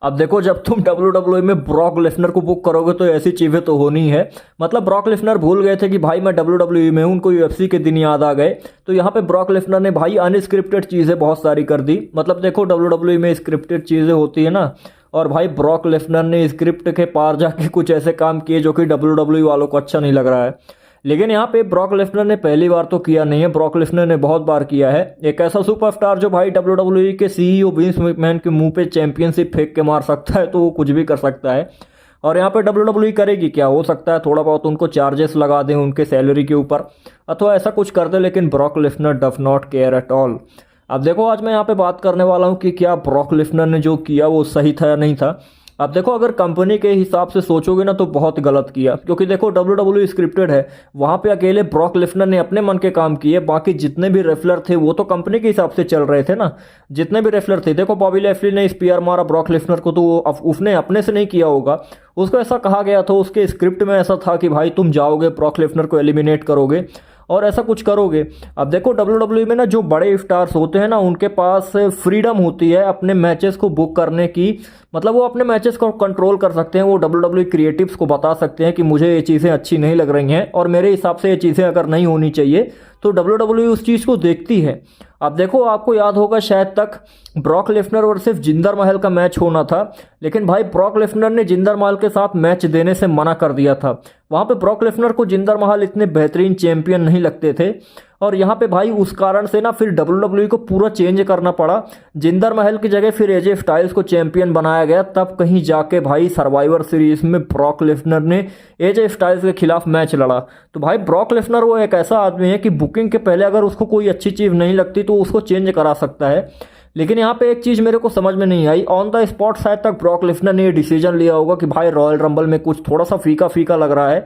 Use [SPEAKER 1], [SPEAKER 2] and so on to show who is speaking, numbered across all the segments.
[SPEAKER 1] अब देखो जब तुम WWE में ब्रॉक लेसनर को बुक करोगे तो ऐसी चीज़ें तो होनी है। मतलब ब्रॉक लेसनर भूल गए थे कि भाई मैं WWE में हूँ, उनको UFC के दिन याद आ गए। तो यहाँ पे ब्रॉक लेसनर ने भाई अनस्क्रिप्टेड चीज़ें बहुत सारी कर दी। मतलब देखो WWE में स्क्रिप्टेड चीज़ें होती है ना, और भाई ब्रॉक लेसनर ने स्क्रिप्ट के पार जाके कुछ ऐसे काम किए जो कि WWE वालों को अच्छा नहीं लग रहा है। लेकिन यहाँ पे ब्रॉक लेसनर ने पहली बार तो किया नहीं है, ब्रॉक लेसनर ने बहुत बार किया है। एक ऐसा सुपरस्टार जो भाई WWE के CEO विंस मैकमैन के मुंह पे चैंपियनशिप फेंक के मार सकता है, तो वो कुछ भी कर सकता है। और यहाँ पे WWE करेगी क्या, हो सकता है थोड़ा बहुत उनको चार्जेस लगा दें उनके सैलरी के ऊपर, अथवा ऐसा कुछ कर दे, लेकिन ब्रॉक लेसनर डफ नॉट केयर एट ऑल। अब देखो आज मैं यहाँ पे बात करने वाला हूँ कि क्या ब्रॉक लेसनर ने जो किया वो सही था या नहीं था। अब देखो अगर कंपनी के हिसाब से सोचोगे ना तो बहुत गलत किया, क्योंकि देखो WWE स्क्रिप्टेड है, वहाँ पे अकेले ब्रॉक लेसनर ने अपने मन के काम किए, बाकी जितने भी रेफलर थे वो तो कंपनी के हिसाब से चल रहे थे ना। जितने भी रेफलर थे, देखो बॉबी लैशली ने स्पीयर मारा ब्रॉक लेसनर को, तो उसने अपने से नहीं किया होगा, उसको ऐसा कहा गया था, उसके स्क्रिप्ट में ऐसा था कि भाई तुम जाओगे ब्रॉक लेसनर को एलिमिनेट करोगे और ऐसा कुछ करोगे। अब देखो WWE में ना जो बड़े स्टार्स होते हैं ना, उनके पास फ्रीडम होती है अपने मैचेस को बुक करने की। मतलब वो अपने मैचेस को कंट्रोल कर सकते हैं, वो WWE क्रिएटिव्स को बता सकते हैं कि मुझे ये चीज़ें अच्छी नहीं लग रही हैं और मेरे हिसाब से ये चीज़ें अगर नहीं होनी चाहिए, तो WWE उस चीज़ को देखती है। अब देखो आपको याद होगा शायद तक ब्रॉक लेसनर वर्सेस जिंदर महल का मैच होना था, लेकिन भाई ब्रॉक लेसनर ने जिंदर महल के साथ मैच देने से मना कर दिया था। वहाँ पे ब्रॉक लेसनर को जिंदर महल इतने बेहतरीन चैंपियन नहीं लगते थे, और यहाँ पे भाई उस कारण से ना फिर WWE को पूरा चेंज करना पड़ा। जिंदर महल की जगह फिर AJ स्टाइल्स को चैंपियन बनाया गया, तब कहीं जाके भाई सर्वाइवर सीरीज में ब्रॉक लेसनर ने AJ स्टाइल्स के खिलाफ मैच लड़ा। तो भाई ब्रॉक लेसनर वो एक ऐसा आदमी है कि बुकिंग के पहले अगर उसको कोई अच्छी चीज़ नहीं लगती तो उसको चेंज करा सकता है। लेकिन यहाँ पे एक चीज़ मेरे को समझ में नहीं आई, ऑन द स्पॉट शायद तक ब्रॉक लेसनर ने ये डिसीजन लिया होगा कि भाई रॉयल रंबल में कुछ थोड़ा सा फीका फीका लग रहा है।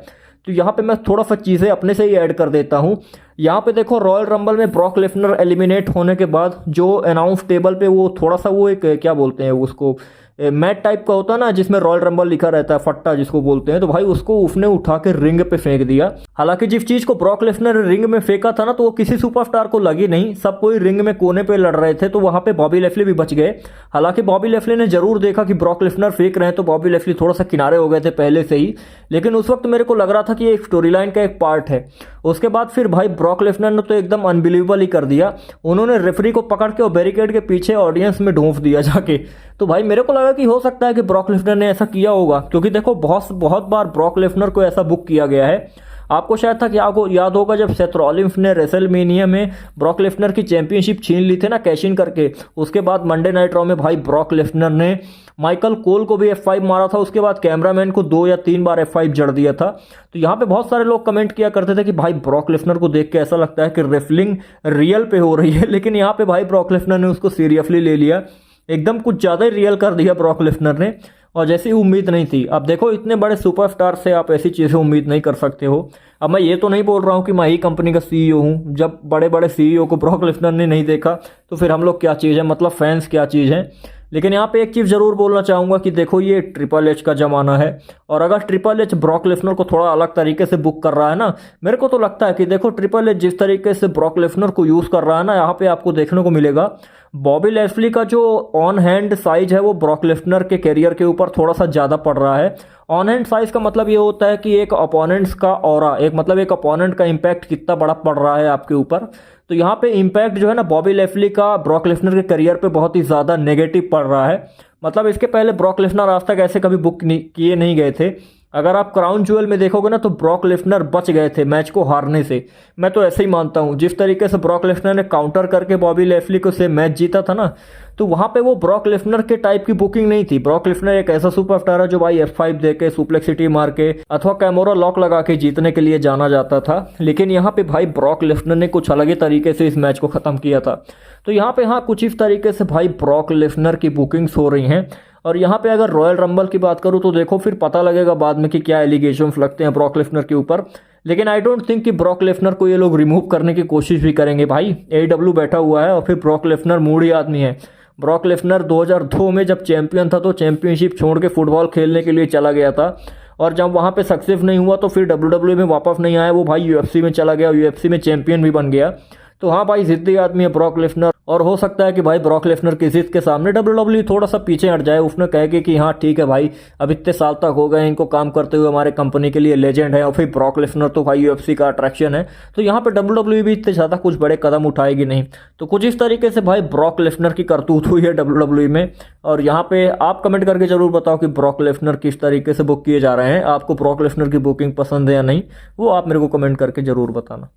[SPEAKER 1] तो यहाँ पे मैं थोड़ा सा चीज़ें अपने से ही ऐड कर देता हूँ। यहाँ पे देखो रॉयल रंबल में ब्रॉक लेसनर एलिमिनेट होने के बाद जो अनाउंस टेबल पे वो थोड़ा सा वो एक क्या बोलते हैं उसको, मैट टाइप का होता है ना जिसमें रॉयल रंबल लिखा रहता है, फट्टा जिसको बोलते हैं, तो भाई उसको उसने उठा के रिंग पे फेंक दिया। हालांकि जिस चीज को ब्रॉक लेसनर रिंग में फेंका था ना, तो वो किसी सुपरस्टार को लगी नहीं, सब कोई रिंग में कोने पे लड़ रहे थे, तो वहां पे बॉबी लैशली भी बच गए। हालांकि बॉबी लैशली ने जरूर देखा कि ब्रॉक लेसनर फेंक रहे हैं, तो बॉबी लैशली थोड़ा सा किनारे हो गए थे पहले से ही, लेकिन उस वक्त मेरे को लग रहा था कि ये एक स्टोरी लाइन का एक पार्ट है। उसके बाद फिर भाई ब्रॉक लेसनर ने तो एकदम अनबिलीवेबल ही कर दिया, उन्होंने रेफरी को पकड़ के और बैरिकेड के पीछे ऑडियंस में ढूंढ दिया जाके। तो भाई मेरे को लगा कि हो सकता है कि ब्रॉक लेसनर ने ऐसा किया होगा, क्योंकि देखो बहुत बार ब्रॉक लेसनर को ऐसा बुक किया गया है। आपको शायद तक याद होगा जब सेथ रॉलिंस ने रेसलमेनिया में ब्रॉक लेसनर की चैंपियनशिप छीन ली थी ना कैश इन करके, उसके बाद मंडे नाइट रॉ में भाई ब्रॉक लेसनर ने माइकल कोल को भी F5 मारा था, उसके बाद कैमरामैन को 2 या 3 बार F5 जड़ दिया था। तो यहाँ पे बहुत सारे लोग कमेंट किया करते थे कि भाई ब्रॉक लेसनर को देख के ऐसा लगता है कि रेसलिंग रियल पे हो रही है, लेकिन यहाँ पे भाई ब्रॉक लेसनर ने उसको सीरियसली ले लिया, एकदम कुछ ज़्यादा ही रियल कर दिया ब्रॉक लेसनर ने, और जैसी उम्मीद नहीं थी। अब देखो इतने बड़े सुपरस्टार से आप ऐसी चीज़ें उम्मीद नहीं कर सकते हो। अब मैं ये तो नहीं बोल रहा हूँ कि मैं ही कंपनी का CEO हूँ, जब बड़े बड़े CEO को ब्रॉक लेसनर ने नहीं देखा तो फिर हम लोग क्या चीज़ है, मतलब फैंस क्या चीज़ है। लेकिन यहाँ पे एक चीज़ ज़रूर बोलना चाहूँगा कि देखो ये ट्रिपल एच का ज़माना है, और अगर ट्रिपल एच ब्रॉक लेसनर को थोड़ा अलग तरीके से बुक कर रहा है ना, मेरे को तो लगता है कि देखो ट्रिपल एच जिस तरीके से ब्रॉक लेसनर को यूज़ कर रहा है ना, यहाँ पे आपको देखने को मिलेगा बॉबी लैशली का जो ऑन हैंड साइज है वो ब्रॉक लेसनर के कैरियर के ऊपर थोड़ा सा ज़्यादा पड़ रहा है। ऑन हैंड साइज का मतलब ये होता है कि एक अपोनेंट्स का ऑरा, एक मतलब एक अपोनेंट का इम्पैक्ट कितना बड़ा पड़ रहा है आपके ऊपर। तो यहाँ पे इम्पैक्ट जो है ना बॉबी लैशली का ब्रॉक लेसनर के करियर पे बहुत ही ज़्यादा नेगेटिव पड़ रहा है। मतलब इसके पहले ब्रॉक लेसनर आज तक ऐसे कभी बुक किए नहीं गए थे। अगर आप क्राउन ज्वेल में देखोगे ना तो ब्रॉक लेसनर बच गए थे मैच को हारने से, मैं तो ऐसे ही मानता हूँ। जिस तरीके से ब्रॉक लेसनर ने काउंटर करके बॉबी लैशली को से मैच जीता था ना, तो वहाँ पे वो ब्रॉक लेसनर के टाइप की बुकिंग नहीं थी। ब्रॉक लेसनर एक ऐसा सुपरस्टार है जो भाई F5 दे के, सुप्लेक्सिटी मार के अथवा कैमोरा लॉक लगा के जीतने के लिए जाना जाता था, लेकिन यहाँ पे भाई ब्रॉक लेसनर ने कुछ अलग ही तरीके से इस मैच को ख़त्म किया था। तो यहाँ पे हाँ कुछ इस तरीके से भाई ब्रॉक लेसनर की बुकिंग्स हो रही हैं। और यहाँ पे अगर रॉयल रंबल की बात करूँ तो देखो फिर पता लगेगा बाद में कि क्या एलिगेशंस लगते हैं ब्रॉक लेसनर के ऊपर, लेकिन आई डोंट थिंक कि ब्रॉक लेसनर को ये लोग रिमूव करने की कोशिश भी करेंगे। भाई AEW बैठा हुआ है और फिर ब्रॉक लेसनर मूडी आदमी है। ब्रॉक लेसनर 2002 में जब चैंपियन था तो चैंपियनशिप छोड़ के फुटबॉल खेलने के लिए चला गया था, और जब वहाँ पे सक्सेस नहीं हुआ तो फिर WWE में वापस नहीं आया, वो भाई UFC में चला गया, UFC में चैंपियन भी बन गया। तो हाँ भाई जिद्दी आदमी है ब्रॉक लेसनर, और हो सकता है कि भाई ब्रॉक लेसनर की जिद के सामने WWE थोड़ा सा पीछे हट जाए, उसने कहे कि हाँ ठीक है भाई, अब इतने साल तक हो गए इनको काम करते हुए, हमारे कंपनी के लिए लेजेंड है, और फिर ब्रॉक लेसनर तो भाई UFC का अट्रैक्शन है, तो यहाँ पे WWE भी इतने ज़्यादा कुछ बड़े कदम उठाएगी नहीं। तो कुछ इस तरीके से भाई ब्रॉक लेसनर की करतूत हुई है WWE में। और यहाँ पे आप कमेंट करके जरूर बताओ कि ब्रॉक लेसनर किस तरीके से बुक किए जा रहे हैं, आपको ब्रॉक लेसनर की बुकिंग पसंद है या नहीं, वो आप मेरे को कमेंट करके जरूर बताना।